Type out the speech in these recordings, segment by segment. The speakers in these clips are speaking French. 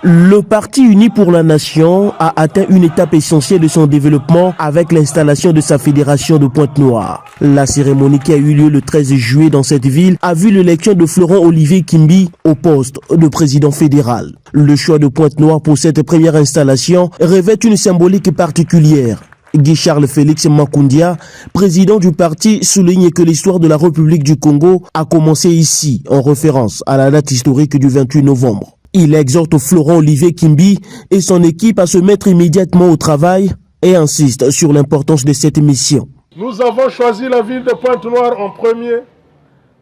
Le Parti uni pour la nation a atteint une étape essentielle de son développement avec l'installation de sa fédération de Pointe-Noire. La cérémonie qui a eu lieu le 13 juillet dans cette ville a vu l'élection de Florent Olivier Kimbi au poste de président fédéral. Le choix de Pointe-Noire pour cette première installation revêt une symbolique particulière. Guy Charles Félix Makoundia, président du parti, souligne que l'histoire de la République du Congo a commencé ici, en référence à la date historique du 28 novembre. Il exhorte Florent Olivier Kimbi et son équipe à se mettre immédiatement au travail et insiste sur l'importance de cette mission. Nous avons choisi la ville de Pointe-Noire en premier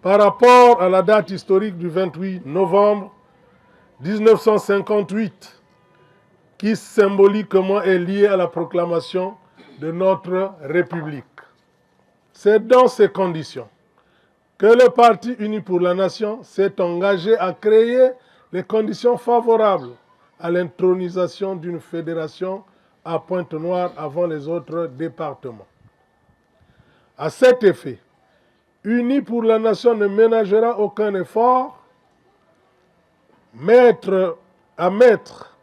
par rapport à la date historique du 28 novembre 1958 qui symboliquement est liée à la proclamation de notre République. C'est dans ces conditions que le Parti uni pour la nation s'est engagé à créer les conditions favorables à l'intronisation d'une fédération à Pointe-Noire avant les autres départements. À cet effet, Unis pour la nation ne ménagera aucun effort à mettre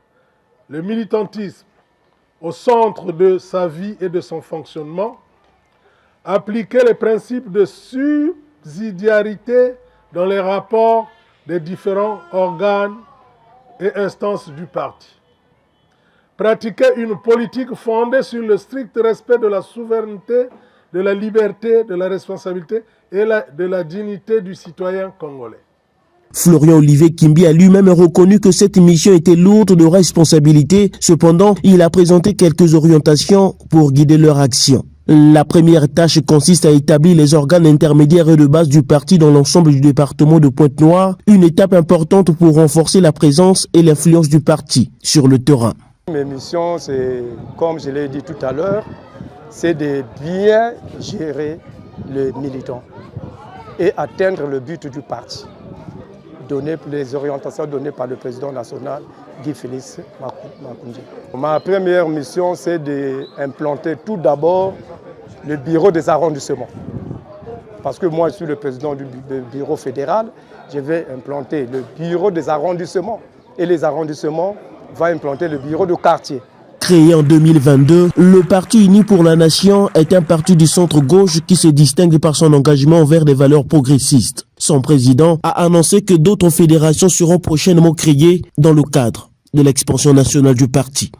le militantisme au centre de sa vie et de son fonctionnement, appliquer les principes de subsidiarité dans les rapports des différents organes et instances du parti. Pratiquer une politique fondée sur le strict respect de la souveraineté, de la liberté, de la responsabilité et de la dignité du citoyen congolais. Florent Olivier Kimbi a lui-même reconnu que cette mission était lourde de responsabilités. Cependant, il a présenté quelques orientations pour guider leur action. La première tâche consiste à établir les organes intermédiaires et de base du parti dans l'ensemble du département de Pointe-Noire, une étape importante pour renforcer la présence et l'influence du parti sur le terrain. Mes missions, c'est, comme je l'ai dit tout à l'heure, c'est de bien gérer les militants et atteindre le but du parti, donner les orientations données par le président national, Guy Félix Makoundia. Ma première mission, c'est d'implanter tout d'abord le bureau des arrondissements. Parce que moi, je suis le président du bureau fédéral, je vais implanter le bureau des arrondissements. Et les arrondissements vont implanter le bureau de quartier. Créé en 2022, le Parti uni pour la nation est un parti du centre-gauche qui se distingue par son engagement envers des valeurs progressistes. Son président a annoncé que d'autres fédérations seront prochainement créées dans le cadre de l'expansion nationale du parti.